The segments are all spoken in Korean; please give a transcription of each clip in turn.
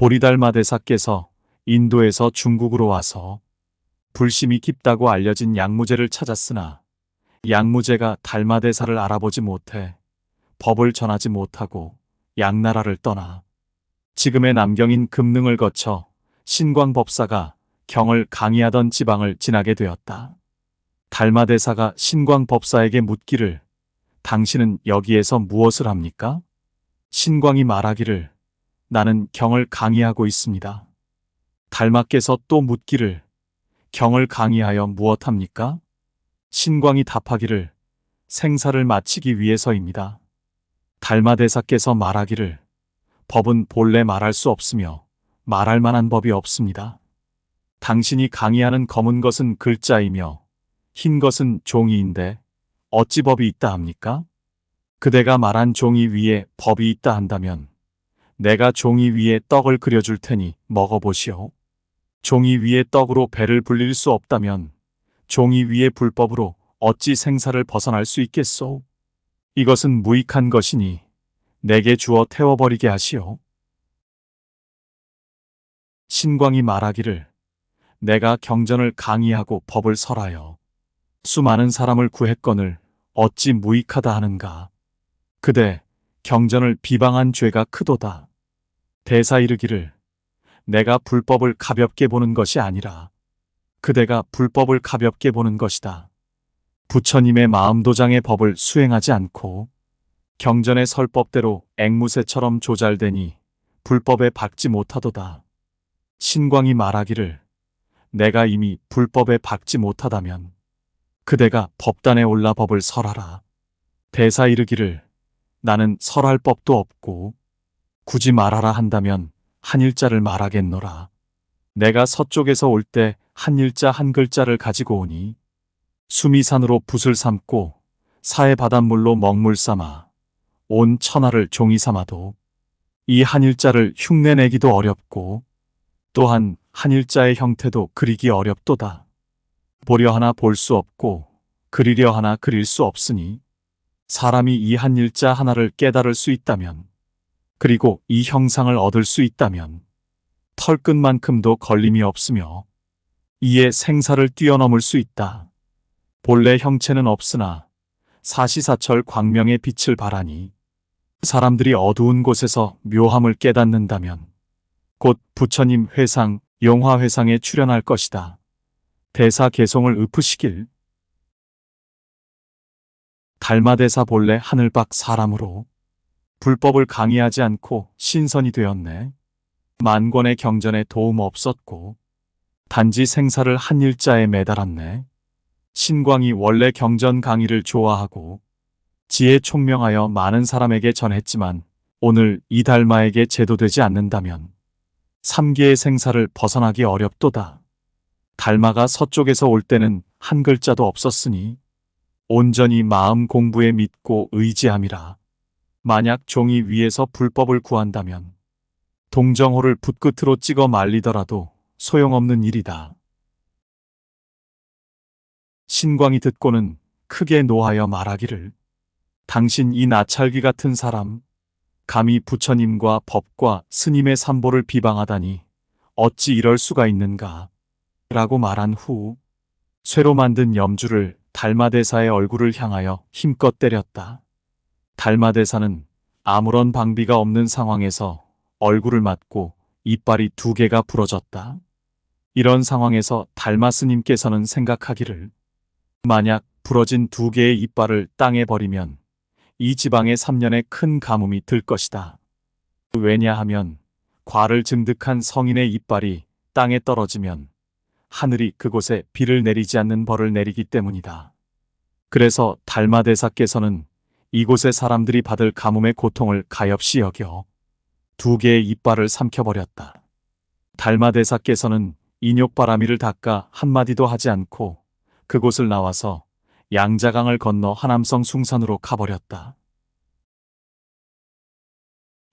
보리달마대사께서 인도에서 중국으로 와서 불심이 깊다고 알려진 양무제를 찾았으나 양무제가 달마대사를 알아보지 못해 법을 전하지 못하고 양나라를 떠나 지금의 남경인 금능을 거쳐 신광법사가 경을 강의하던 지방을 지나게 되었다. 달마대사가 신광법사에게 묻기를 당신은 여기에서 무엇을 합니까? 신광이 말하기를 나는 경을 강의하고 있습니다. 달마께서 또 묻기를 경을 강의하여 무엇합니까? 신광이 답하기를 생사를 마치기 위해서입니다. 달마대사께서 말하기를 법은 본래 말할 수 없으며 말할 만한 법이 없습니다. 당신이 강의하는 검은 것은 글자이며 흰 것은 종이인데 어찌 법이 있다 합니까? 그대가 말한 종이 위에 법이 있다 한다면 내가 종이 위에 떡을 그려줄 테니 먹어보시오. 종이 위에 떡으로 배를 불릴 수 없다면 종이 위에 불법으로 어찌 생사를 벗어날 수 있겠소? 이것은 무익한 것이니 내게 주어 태워버리게 하시오. 신광이 말하기를 내가 경전을 강의하고 법을 설하여 수많은 사람을 구했거늘 어찌 무익하다 하는가? 그대 경전을 비방한 죄가 크도다. 대사 이르기를 내가 불법을 가볍게 보는 것이 아니라 그대가 불법을 가볍게 보는 것이다. 부처님의 마음도장의 법을 수행하지 않고 경전의 설법대로 앵무새처럼 조잘되니 불법에 박지 못하도다. 신광이 말하기를 내가 이미 불법에 박지 못하다면 그대가 법단에 올라 법을 설하라. 대사 이르기를 나는 설할 법도 없고 굳이 말하라 한다면 한일자를 말하겠노라. 내가 서쪽에서 올 때 한일자 한 글자를 가지고 오니 수미산으로 붓을 삼고 사해 바닷물로 먹물 삼아 온 천하를 종이 삼아도 이 한일자를 흉내내기도 어렵고 또한 한일자의 형태도 그리기 어렵도다. 보려 하나 볼 수 없고 그리려 하나 그릴 수 없으니 사람이 이 한일자 하나를 깨달을 수 있다면 그리고 이 형상을 얻을 수 있다면 털끝만큼도 걸림이 없으며 이에 생사를 뛰어넘을 수 있다. 본래 형체는 없으나 사시사철 광명의 빛을 발하니 사람들이 어두운 곳에서 묘함을 깨닫는다면 곧 부처님 회상, 용화회상에 출연할 것이다. 대사 개송을 읊으시길. 달마대사 본래 하늘밖 사람으로 불법을 강의하지 않고 신선이 되었네. 만권의 경전에 도움 없었고 단지 생사를 한 일자에 매달았네. 신광이 원래 경전 강의를 좋아하고 지혜 총명하여 많은 사람에게 전했지만 오늘 이 달마에게 제도되지 않는다면 3계의 생사를 벗어나기 어렵도다. 달마가 서쪽에서 올 때는 한 글자도 없었으니 온전히 마음 공부에 믿고 의지함이라. 만약 종이 위에서 불법을 구한다면 동정호를 붓끝으로 찍어 말리더라도 소용없는 일이다. 신광이 듣고는 크게 노하여 말하기를 당신 이 나찰귀 같은 사람 감히 부처님과 법과 스님의 삼보를 비방하다니 어찌 이럴 수가 있는가 라고 말한 후 쇠로 만든 염주를 달마대사의 얼굴을 향하여 힘껏 때렸다. 달마대사는 아무런 방비가 없는 상황에서 얼굴을 맞고 이빨이 2개가 부러졌다. 이런 상황에서 달마 스님께서는 생각하기를 만약 부러진 2개의 이빨을 땅에 버리면 이 지방의 3년에 큰 가뭄이 들 것이다. 왜냐하면 과를 증득한 성인의 이빨이 땅에 떨어지면 하늘이 그곳에 비를 내리지 않는 벌을 내리기 때문이다. 그래서 달마대사께서는 이곳의 사람들이 받을 가뭄의 고통을 가엾이 여겨 2개의 이빨을 삼켜버렸다. 달마대사께서는 인욕바라미를 닦아 한마디도 하지 않고 그곳을 나와서 양자강을 건너 하남성 숭산으로 가버렸다.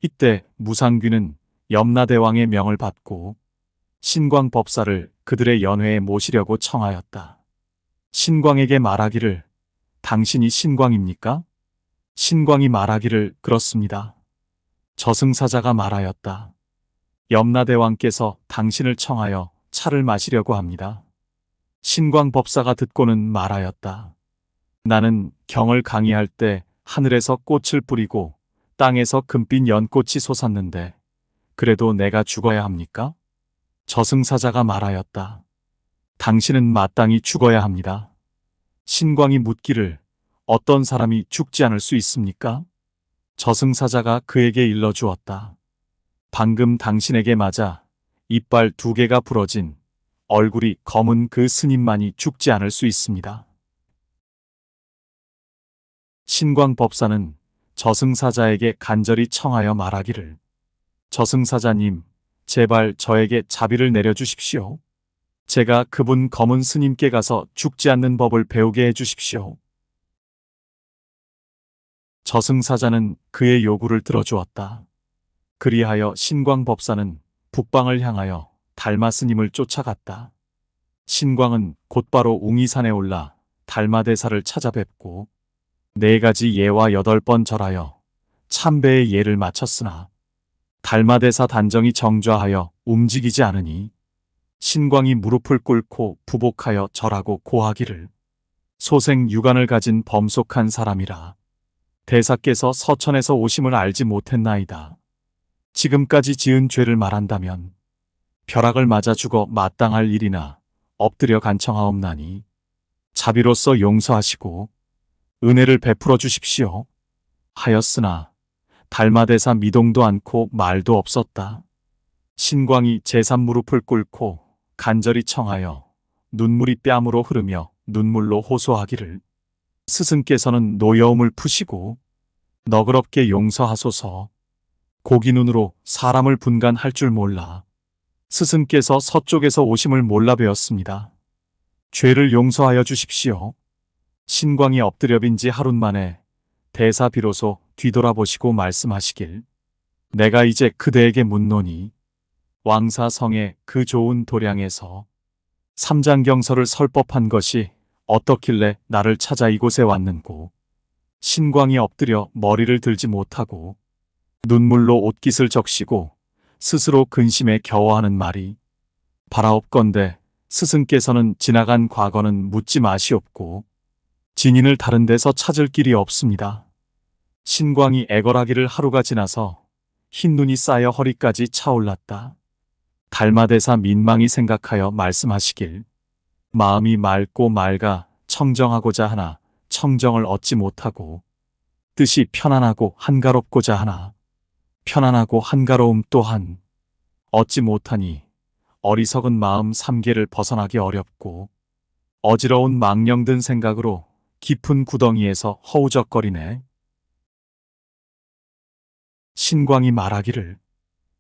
이때 무상귀는 염라대왕의 명을 받고 신광법사를 그들의 연회에 모시려고 청하였다. 신광에게 말하기를 당신이 신광입니까? 신광이 말하기를 그렇습니다. 저승사자가 말하였다. 염라대왕께서 당신을 청하여 차를 마시려고 합니다. 신광법사가 듣고는 말하였다. 나는 경을 강의할 때 하늘에서 꽃을 뿌리고 땅에서 금빛 연꽃이 솟았는데 그래도 내가 죽어야 합니까? 저승사자가 말하였다. 당신은 마땅히 죽어야 합니다. 신광이 묻기를 어떤 사람이 죽지 않을 수 있습니까? 저승사자가 그에게 일러주었다. 방금 당신에게 맞아 이빨 2개가 부러진 얼굴이 검은 그 스님만이 죽지 않을 수 있습니다. 신광법사는 저승사자에게 간절히 청하여 말하기를 저승사자님, 제발 저에게 자비를 내려주십시오. 제가 그분 검은 스님께 가서 죽지 않는 법을 배우게 해주십시오. 저승사자는 그의 요구를 들어주었다. 그리하여 신광법사는 북방을 향하여 달마 스님을 쫓아갔다. 신광은 곧바로 웅이산에 올라 달마대사를 찾아뵙고 4가지 예와 8번 절하여 참배의 예를 마쳤으나 달마대사 단정이 정좌하여 움직이지 않으니 신광이 무릎을 꿇고 부복하여 절하고 고하기를 소생 유관을 가진 범속한 사람이라 대사께서 서천에서 오심을 알지 못했나이다. 지금까지 지은 죄를 말한다면 벼락을 맞아 죽어 마땅할 일이나 엎드려 간청하옵나니 자비로서 용서하시고 은혜를 베풀어 주십시오. 하였으나 달마대사 미동도 않고 말도 없었다. 신광이 제3무릎을 꿇고 간절히 청하여 눈물이 뺨으로 흐르며 눈물로 호소하기를 스승께서는 노여움을 푸시고 너그럽게 용서하소서. 고기 눈으로 사람을 분간할 줄 몰라 스승께서 서쪽에서 오심을 몰라 배웠습니다. 죄를 용서하여 주십시오. 신광이 엎드려 빈 지 하루 만에 대사 비로소 뒤돌아보시고 말씀하시길 내가 이제 그대에게 묻노니 왕사성의 그 좋은 도량에서 삼장경서를 설법한 것이 어떻길래 나를 찾아 이곳에 왔는고. 신광이 엎드려 머리를 들지 못하고 눈물로 옷깃을 적시고 스스로 근심에 겨워하는 말이 바라옵건대 스승께서는 지나간 과거는 묻지 마시옵고 진인을 다른 데서 찾을 길이 없습니다. 신광이 애걸하기를 하루가 지나서 흰눈이 쌓여 허리까지 차올랐다. 달마대사 민망히 생각하여 말씀하시길 마음이 맑고 맑아 청정하고자 하나 청정을 얻지 못하고 뜻이 편안하고 한가롭고자 하나 편안하고 한가로움 또한 얻지 못하니 어리석은 마음 3개를 벗어나기 어렵고 어지러운 망령든 생각으로 깊은 구덩이에서 허우적거리네. 신광이 말하기를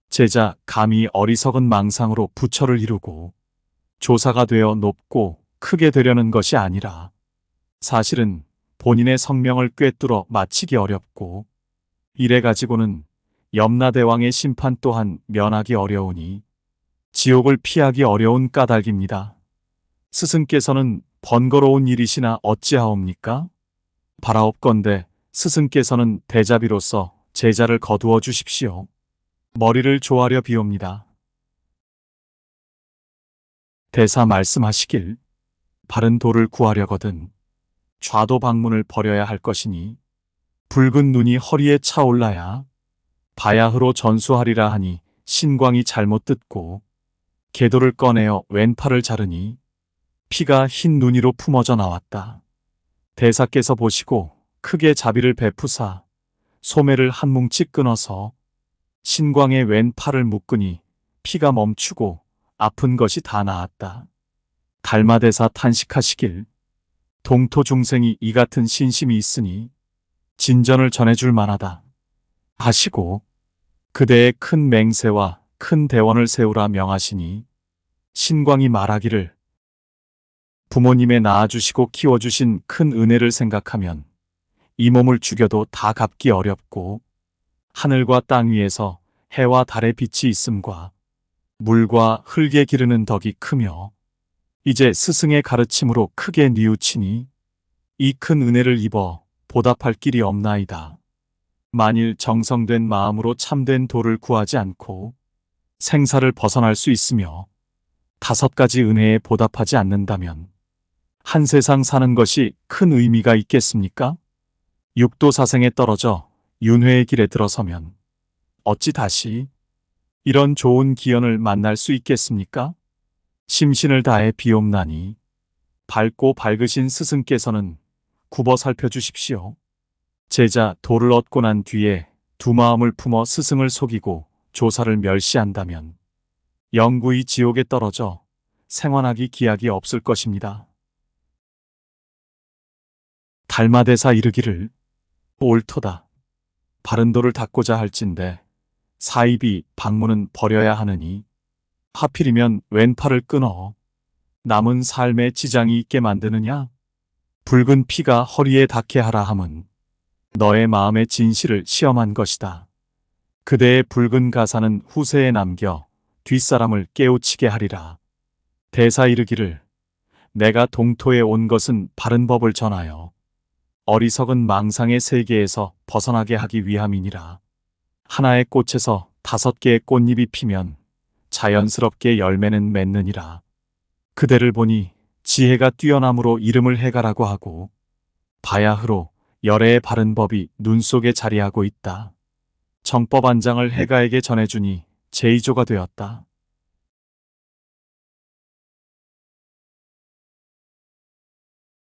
제자 감히 어리석은 망상으로 부처를 이루고 조사가 되어 높고 크게 되려는 것이 아니라 사실은 본인의 성명을 꿰뚫어 마치기 어렵고 이래 가지고는 염라대왕의 심판 또한 면하기 어려우니 지옥을 피하기 어려운 까닭입니다. 스승께서는 번거로운 일이시나 어찌하옵니까? 바라옵건대 스승께서는 대자비로서 제자를 거두어 주십시오. 머리를 조아려 비옵니다. 대사 말씀하시길 바른 도를 구하려거든 좌도 방문을 버려야 할 것이니 붉은 눈이 허리에 차올라야 바야흐로 전수하리라 하니 신광이 잘못 듣고 계도를 꺼내어 왼팔을 자르니 피가 흰 눈이로 품어져 나왔다. 대사께서 보시고 크게 자비를 베푸사 소매를 한 뭉치 끊어서 신광의 왼팔을 묶으니 피가 멈추고 아픈 것이 다 나았다. 달마대사 탄식하시길 동토 중생이 이 같은 신심이 있으니 진전을 전해줄 만하다 하시고 그대의 큰 맹세와 큰 대원을 세우라 명하시니 신광이 말하기를 부모님의 낳아주시고 키워주신 큰 은혜를 생각하면 이 몸을 죽여도 다 갚기 어렵고 하늘과 땅 위에서 해와 달의 빛이 있음과 물과 흙에 기르는 덕이 크며 이제 스승의 가르침으로 크게 뉘우치니 이 큰 은혜를 입어 보답할 길이 없나이다. 만일 정성된 마음으로 참된 도를 구하지 않고 생사를 벗어날 수 있으며 5가지 은혜에 보답하지 않는다면 한 세상 사는 것이 큰 의미가 있겠습니까? 육도사생에 떨어져 윤회의 길에 들어서면 어찌 다시 이런 좋은 기연을 만날 수 있겠습니까? 심신을 다해 비옵나니 밝고 밝으신 스승께서는 굽어 살펴주십시오. 제자 도를 얻고 난 뒤에 두 마음을 품어 스승을 속이고 조사를 멸시한다면 영구히 지옥에 떨어져 생환하기 기약이 없을 것입니다. 달마대사 이르기를 옳도다. 바른 도를 닦고자 할진대 사입이 방문은 버려야 하느니 하필이면 왼팔을 끊어 남은 삶에 지장이 있게 만드느냐? 붉은 피가 허리에 닿게 하라 함은 너의 마음의 진실을 시험한 것이다. 그대의 붉은 가사는 후세에 남겨 뒷사람을 깨우치게 하리라. 대사 이르기를 내가 동토에 온 것은 바른 법을 전하여 어리석은 망상의 세계에서 벗어나게 하기 위함이니라. 하나의 꽃에서 5개의 꽃잎이 피면 자연스럽게 열매는 맺느니라. 그대를 보니 지혜가 뛰어남으로 이름을 해가라고 하고 바야흐로 열애의 바른 법이 눈 속에 자리하고 있다. 정법 안장을 해가에게 전해주니 제2조가 되었다.